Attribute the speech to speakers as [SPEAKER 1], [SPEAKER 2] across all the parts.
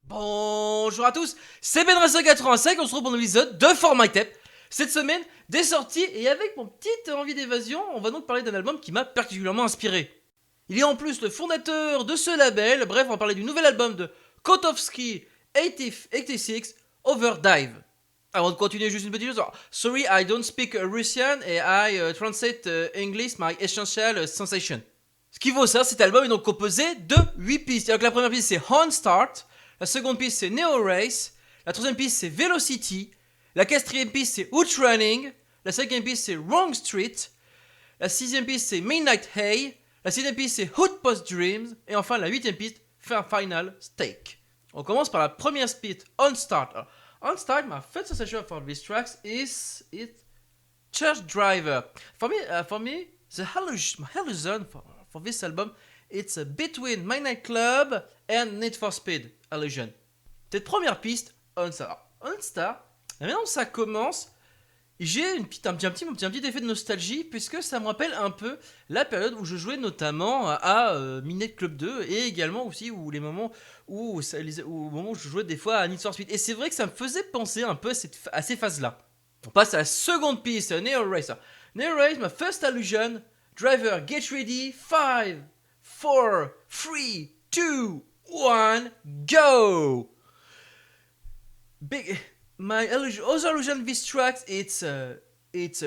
[SPEAKER 1] Bonjour à tous, c'est Benrasa85, on se retrouve pour un épisode de For My Tape. Cette semaine, des sorties, et avec mon petite envie d'évasion, on va donc parler d'un album qui m'a particulièrement inspiré. Il est en plus le fondateur de ce label, bref, on va parler du nouvel album de Kotowski 86, Overdive. Avant de continuer, juste une petite chose. Sorry, I don't speak Russian et I translate English my essential sensation. Ce qui vaut ça, cet album est donc composé de 8 pistes. Alors que la première piste c'est On Start, la seconde piste c'est Neo Race, la troisième piste c'est Velocity, la quatrième piste c'est Outrunning, la cinquième piste c'est Wrong Street, la sixième piste c'est Midnight Hay, la septième piste c'est Outpost Dreams, et enfin la huitième piste Final Stake. On commence par la première piste, On Start. Alors, On Start, my first sensation for these tracks is Church Driver. For me, the hallucination for this album, it's between Midnight Club and Need for Speed Illusion. Cette première piste, On Star. On Star, maintenant ça commence, j'ai un petit effet de nostalgie, puisque ça me rappelle un peu la période où je jouais notamment à Midnight Club 2, et également aussi où les moments où, au moment où je jouais des fois à Need for Speed. Et c'est vrai que ça me faisait penser un peu à ces phases-là. On passe à la seconde piste, Neo Racer. Neo Race, my first illusion. Driver, get ready. 5, 4, 3, 2, 1, go! My other illusion this track, it's a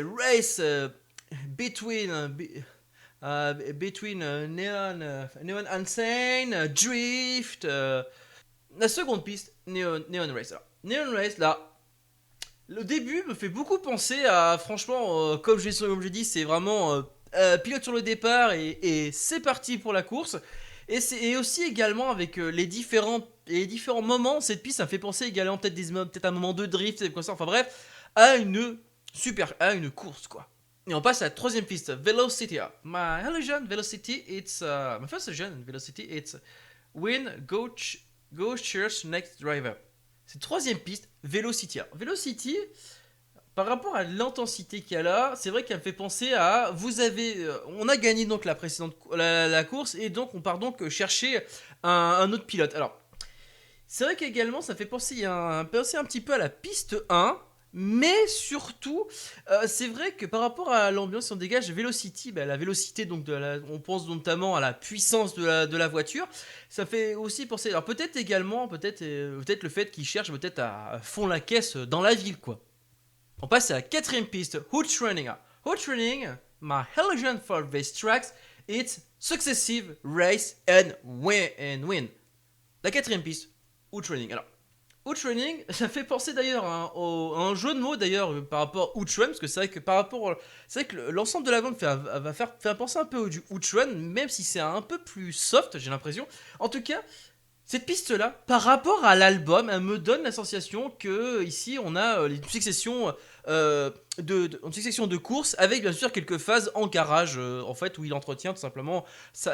[SPEAKER 1] race between Neon Insane, Drift. La seconde piste, Neon Race. Alors, Neon Race, là. Le début me fait beaucoup penser à, franchement, comme j'ai dit, c'est vraiment pilote sur le départ et c'est parti pour la course. Et aussi également avec les différents moments, cette piste ça me fait penser également peut-être un moment de drift, comme ça, enfin bref, à une course quoi. Et on passe à la troisième piste, Velocity. My illusion, Velocity, it's my first illusion, Velocity, it's win, go cheers next driver. Cette troisième piste, Velocity. Velocity, par rapport à l'intensité qu'il y a là, c'est vrai qu'elle me fait penser à on a gagné donc la précédente la course et donc on part donc chercher un autre pilote. Alors, c'est vrai qu'également ça me fait penser un petit peu à la piste 1. Mais surtout, c'est vrai que par rapport à l'ambiance qu'on dégage, Velocity, la vélocité, donc on pense notamment à la puissance de la voiture. Ça fait aussi penser, alors peut-être également, peut-être le fait qu'ils cherchent peut-être à fond la caisse dans la ville, quoi. On passe à la quatrième piste, Outrunning. Outrunning, my illusion for these tracks, it's successive race and win. La quatrième piste, Outrunning. Alors, Outrunning, ça fait penser d'ailleurs à un jeu de mots d'ailleurs par rapport à Outrun, parce que c'est vrai que l'ensemble de la bande va faire penser un peu du Outrun, même si c'est un peu plus soft, j'ai l'impression. En tout cas, cette piste-là, par rapport à l'album, elle me donne la sensation que ici on a une succession de courses avec bien sûr quelques phases en garage, en fait, où il entretient tout simplement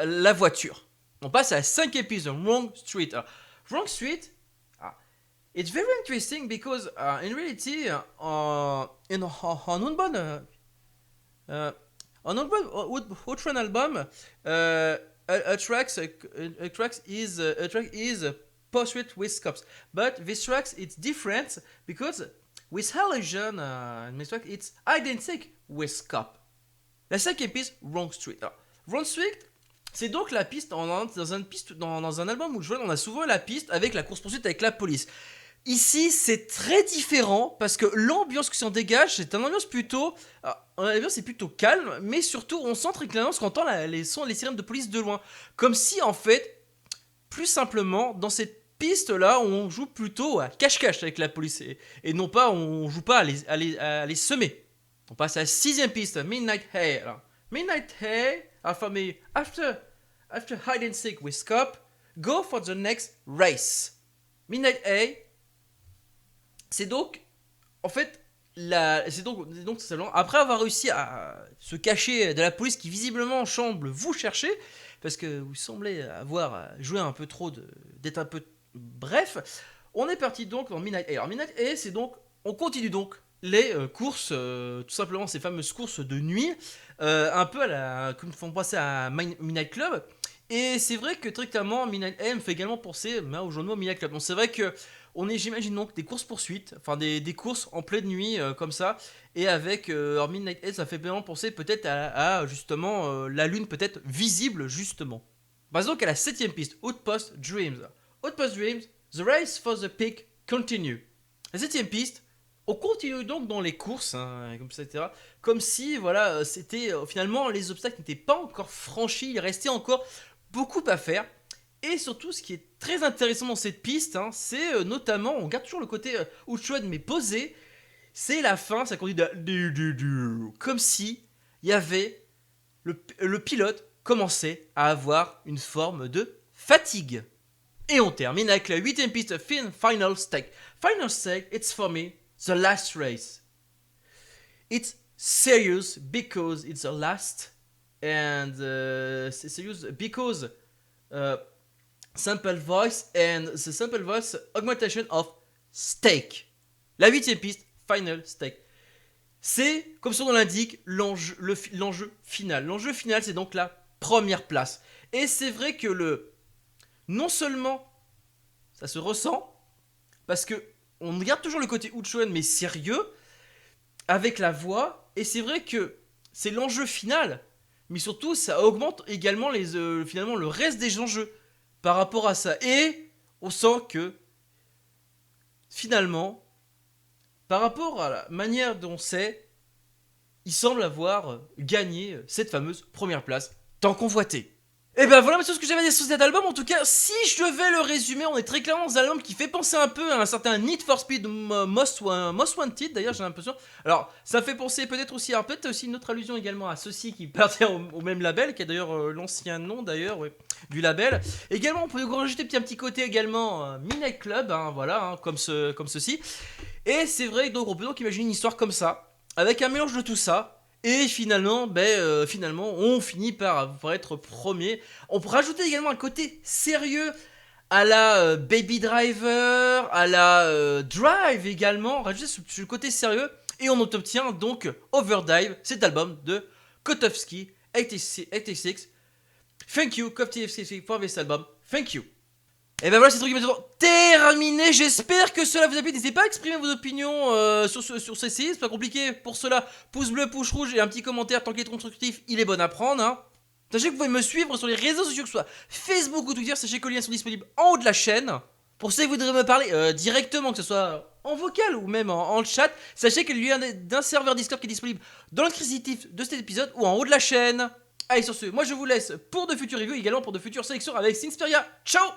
[SPEAKER 1] la voiture. On passe à la cinquième piste, Wrong Street. Alors, Wrong Street. It's very interesting because in reality, on Outrun album, a track is Pursuit with Cops, but this track it's different because with Hallusion, this track it's identical with Cop. La cinquième piste, Wrong Street. Alors, Wrong Street, c'est donc la piste dans un album où on a souvent la piste avec la course poursuite avec la police. Ici, c'est très différent parce que l'ambiance qui s'en dégage, c'est une ambiance plutôt. L'ambiance est plutôt calme, mais surtout, on sent très clairement ce qu'on entend les sirènes de police de loin. Comme si, en fait, plus simplement, dans cette piste-là, on joue plutôt à cache-cache avec la police et non pas, on joue pas à les semer. On passe à la sixième piste, Midnight Hay. Alors, Midnight Hay, after hide and seek with Cop, go for the next race. Midnight Hay. C'est donc, en fait, après avoir réussi à se cacher de la police qui visiblement semble vous chercher, parce que vous semblez avoir joué un peu trop d'être un peu bref, on est parti donc dans Midnight Hay. Alors Midnight Hay, c'est donc, on continue donc les courses, tout simplement ces fameuses courses de nuit, un peu comme font passer à Midnight Club. Et c'est vrai que très clairement, Midnight M fait également penser au jeu de mots Midnight Club. Donc c'est vrai que on est, j'imagine donc, des courses poursuites, enfin des courses en pleine nuit comme ça, et avec alors Midnight M, ça fait vraiment penser peut-être justement la lune peut-être visible justement. Passons donc à la septième piste, Outpost Dreams. Outpost Dreams, the race for the peak continue. La septième piste, on continue donc dans les courses, hein, comme ça, etc. Comme si, voilà, c'était finalement les obstacles n'étaient pas encore franchis, il restait encore beaucoup à faire. Et surtout, ce qui est très intéressant dans cette piste, hein, c'est notamment, on garde toujours le côté Outrun mais posé, c'est la fin, ça conduit comme si il y avait le pilote commençait à avoir une forme de fatigue. Et on termine avec la huitième piste, Final Stake. Final Stake, it's for me the last race. It's serious because it's the last, and serious because sample voice and the sample voice augmentation of stake. La huitième piste, Final Stake. C'est, comme son nom l'indique, l'enjeu final. L'enjeu final, c'est donc la première place. Et c'est vrai que non seulement ça se ressent, parce que on garde toujours le côté Uchuan mais sérieux, avec la voix, et c'est vrai que c'est l'enjeu final, mais surtout ça augmente également finalement le reste des enjeux par rapport à ça. Et on sent que finalement, par rapport à la manière dont c'est, il semble avoir gagné cette fameuse première place tant convoitée. Et ben voilà monsieur ce que j'avais à dire sur cet album. En tout cas, si je devais le résumer, on est très clairement dans un album qui fait penser un peu à un certain Need for Speed Most Wanted, d'ailleurs j'ai l'impression. Alors ça fait penser peut-être aussi, alors peut-être aussi une autre allusion également à ceci qui appartient au même label, qui est d'ailleurs l'ancien nom d'ailleurs du label. Également on peut rajouter un petit côté également Midnight Club, hein, voilà, hein, comme ceci. Et c'est vrai, donc on peut donc imaginer une histoire comme ça, avec un mélange de tout ça. Et finalement, on finit par être premier. On peut rajouter également un côté sérieux à la Baby Driver, à la Drive également. Rajouter ce côté sérieux. Et on obtient donc Overdrive, cet album de Kotowski 86. Thank you, Kotowski, for this album. Thank you. Et ben voilà, c'est truc maintenant terminé. J'espère que cela vous a plu. N'hésitez pas à exprimer vos opinions sur ceci. C'est pas compliqué. Pour cela, pouce bleu, pouce rouge et un petit commentaire tant qu'il est constructif, il est bon à prendre. Hein. Sachez que vous pouvez me suivre sur les réseaux sociaux, que ce soit Facebook ou Twitter. Sachez que les liens sont disponibles en haut de la chaîne. Pour ceux qui voudraient me parler directement, que ce soit en vocal ou même en chat, sachez que le lien d'un serveur Discord qui est disponible dans le descriptif de cet épisode ou en haut de la chaîne. Allez, sur ce, moi je vous laisse pour de futures reviews, également pour de futures sélections avec Singspiria. Ciao!